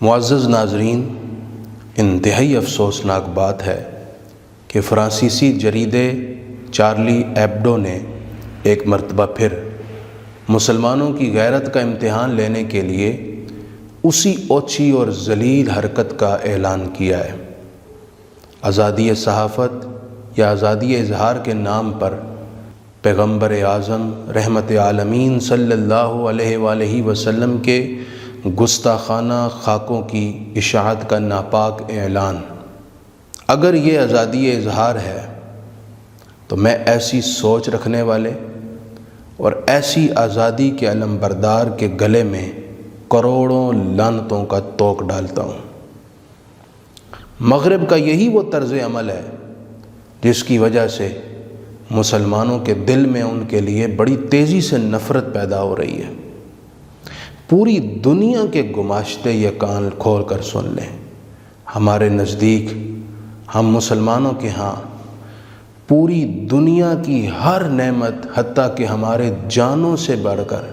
معزز ناظرین، انتہائی افسوسناک بات ہے کہ فرانسیسی جریدے چارلی ایبڈو نے ایک مرتبہ پھر مسلمانوں کی غیرت کا امتحان لینے کے لیے اسی اوچھی اور ذلیل حرکت کا اعلان کیا ہے۔ آزادی صحافت یا آزادی اظہار کے نام پر پیغمبر اعظم رحمت عالمین صلی اللہ علیہ وآلہ وسلم کے گستاخانہ خاکوں کی اشاعت کا ناپاک اعلان۔ اگر یہ آزادی اظہار ہے تو میں ایسی سوچ رکھنے والے اور ایسی آزادی کے علم بردار کے گلے میں کروڑوں لعنتوں کا توق ڈالتا ہوں۔ مغرب کا یہی وہ طرز عمل ہے جس کی وجہ سے مسلمانوں کے دل میں ان کے لیے بڑی تیزی سے نفرت پیدا ہو رہی ہے۔ پوری دنیا کے گماشتے یہ کان کھول کر سن لیں، ہمارے نزدیک ہم مسلمانوں کے ہاں پوری دنیا کی ہر نعمت حتیٰ کہ ہمارے جانوں سے بڑھ کر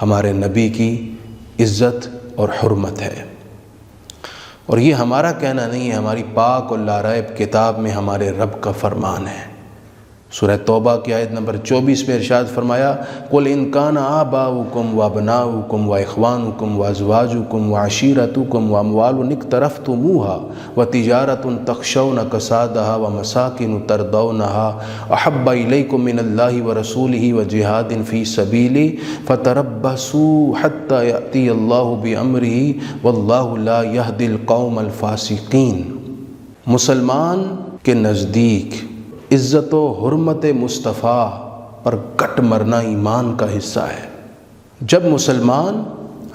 ہمارے نبی کی عزت اور حرمت ہے، اور یہ ہمارا کہنا نہیں ہے، ہماری پاک اور لاریب کتاب میں ہمارے رب کا فرمان ہے۔ سورہ توبہ کی آیت نمبر 24 میں ارشاد فرمایا، قُلْ إِنْ كَانَ آبَاؤُكُمْ وَأَبْنَاؤُكُمْ وَإِخْوَانُكُمْ وَأَزْوَاجُكُمْ وَعَشِيرَتُكُمْ وَأَمْوَالٌ اقْتَرَفْتُمُوهَا وَتِجَارَةٌ تَخْشَوْنَ كَسَادَهَا وَمَسَاكِنُ تَرْضَوْنَهَا أَحَبَّ إِلَيْكُم مِّنَ اللَّهِ وَرَسُولِهِ وَجِهَادٍ فِي سَبِيلِهِ فَتَرَبَّصُوا حَتَّى يَأْتِيَ اللَّهُ بِأَمْرِهِ وَاللَّهُ لَا يَهْدِي الْقَوْمَ الْفَاسِقِينَ۔ مسلمان کے نزدیک عزت و حرمت مصطفیٰ پر کٹ مرنا ایمان کا حصہ ہے۔ جب مسلمان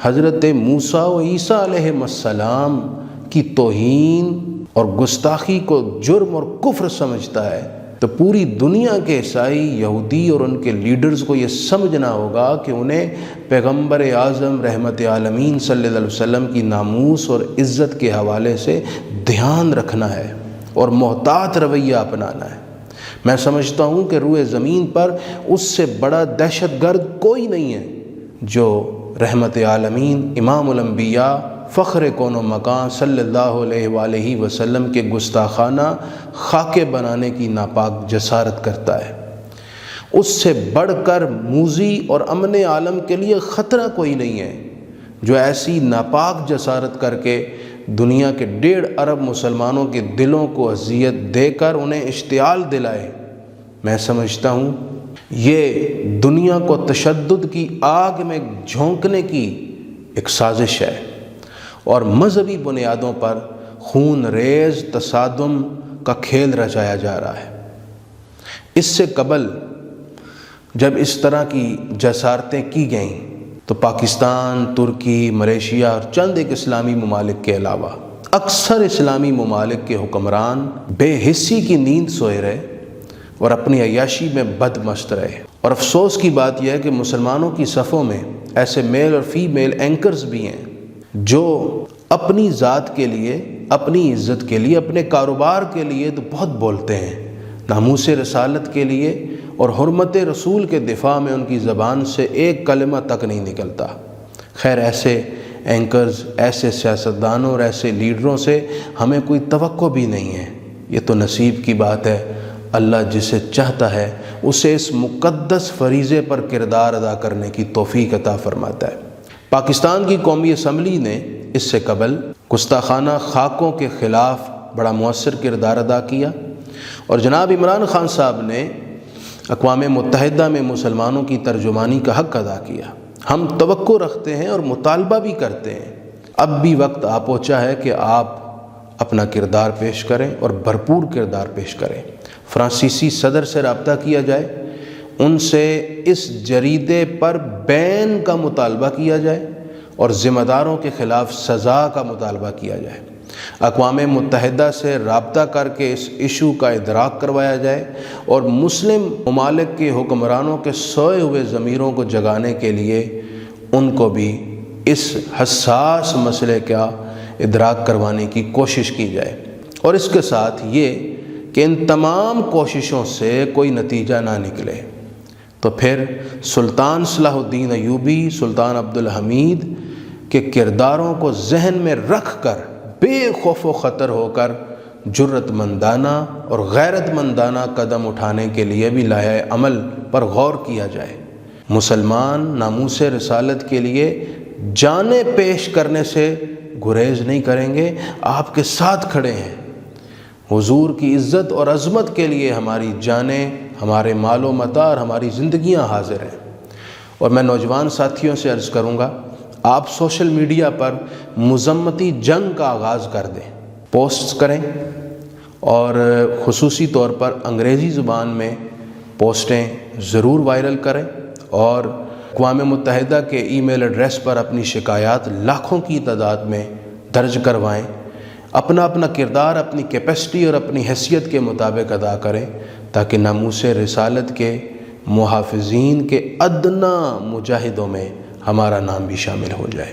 حضرت موسیٰ و عیسیٰ علیہ السلام کی توہین اور گستاخی کو جرم اور کفر سمجھتا ہے تو پوری دنیا کے عیسائی، یہودی اور ان کے لیڈرز کو یہ سمجھنا ہوگا کہ انہیں پیغمبر اعظم رحمت عالمین صلی اللہ علیہ وسلم کی ناموس اور عزت کے حوالے سے دھیان رکھنا ہے اور محتاط رویہ اپنانا ہے۔ میں سمجھتا ہوں کہ روئے زمین پر اس سے بڑا دہشت گرد کوئی نہیں ہے جو رحمت عالمین امام الانبیاء فخر کون و مکان صلی اللہ علیہ وآلہ وسلم کے گستاخانہ خاکے بنانے کی ناپاک جسارت کرتا ہے۔ اس سے بڑھ کر موذی اور امن عالم کے لیے خطرہ کوئی نہیں ہے جو ایسی ناپاک جسارت کر کے دنیا کے 1.5 ارب مسلمانوں کے دلوں کو اذیت دے کر انہیں اشتعال دلائے۔ میں سمجھتا ہوں یہ دنیا کو تشدد کی آگ میں جھونکنے کی ایک سازش ہے اور مذہبی بنیادوں پر خون ریز تصادم کا کھیل رچایا جا رہا ہے۔ اس سے قبل جب اس طرح کی جسارتیں کی گئیں تو پاکستان، ترکی، ملیشیا اور چند ایک اسلامی ممالک کے علاوہ اکثر اسلامی ممالک کے حکمران بے حسی کی نیند سوئے رہے اور اپنی عیاشی میں بد مست رہے۔ اور افسوس کی بات یہ ہے کہ مسلمانوں کی صفوں میں ایسے میل اور فیمیل اینکرز بھی ہیں جو اپنی ذات کے لیے، اپنی عزت کے لیے، اپنے کاروبار کے لیے تو بہت بولتے ہیں، ناموس رسالت کے لیے اور حرمت رسول کے دفاع میں ان کی زبان سے ایک کلمہ تک نہیں نکلتا۔ خیر، ایسے اینکرز، ایسے سیاستدانوں اور ایسے لیڈروں سے ہمیں کوئی توقع بھی نہیں ہے۔ یہ تو نصیب کی بات ہے، اللہ جسے چاہتا ہے اسے اس مقدس فریضے پر کردار ادا کرنے کی توفیق عطا فرماتا ہے۔ پاکستان کی قومی اسمبلی نے اس سے قبل گستاخانہ خاکوں کے خلاف بڑا مؤثر کردار ادا کیا اور جناب عمران خان صاحب نے اقوام متحدہ میں مسلمانوں کی ترجمانی کا حق ادا کیا۔ ہم توقع رکھتے ہیں اور مطالبہ بھی کرتے ہیں، اب بھی وقت آ پہنچا ہے کہ آپ اپنا کردار پیش کریں اور بھرپور کردار پیش کریں۔ فرانسیسی صدر سے رابطہ کیا جائے، ان سے اس جریدے پر بین کا مطالبہ کیا جائے اور ذمہ داروں کے خلاف سزا کا مطالبہ کیا جائے۔ اقوام متحدہ سے رابطہ کر کے اس ایشو کا ادراک کروایا جائے اور مسلم ممالک کے حکمرانوں کے سوئے ہوئے ضمیروں کو جگانے کے لیے ان کو بھی اس حساس مسئلے کا ادراک کروانے کی کوشش کی جائے۔ اور اس کے ساتھ یہ کہ ان تمام کوششوں سے کوئی نتیجہ نہ نکلے تو پھر سلطان صلاح الدین ایوبی، سلطان عبدالحمید کہ کرداروں کو ذہن میں رکھ کر بے خوف و خطر ہو کر جرت مندانہ اور غیرت مندانہ قدم اٹھانے کے لیے بھی لائحہ عمل پر غور کیا جائے۔ مسلمان ناموس رسالت کے لیے جانیں پیش کرنے سے گریز نہیں کریں گے، آپ کے ساتھ کھڑے ہیں۔ حضور کی عزت اور عظمت کے لیے ہماری جانیں، ہمارے مال و متاع اور ہماری زندگیاں حاضر ہیں۔ اور میں نوجوان ساتھیوں سے عرض کروں گا، آپ سوشل میڈیا پر مذمتی جنگ کا آغاز کر دیں، پوسٹس کریں اور خصوصی طور پر انگریزی زبان میں پوسٹیں ضرور وائرل کریں، اور اقوام متحدہ کے ای میل ایڈریس پر اپنی شکایات لاکھوں کی تعداد میں درج کروائیں۔ اپنا اپنا کردار اپنی کیپیسٹی اور اپنی حیثیت کے مطابق ادا کریں، تاکہ ناموس رسالت کے محافظین کے ادنیٰ مجاہدوں میں ہمارا نام بھی شامل ہو جائے۔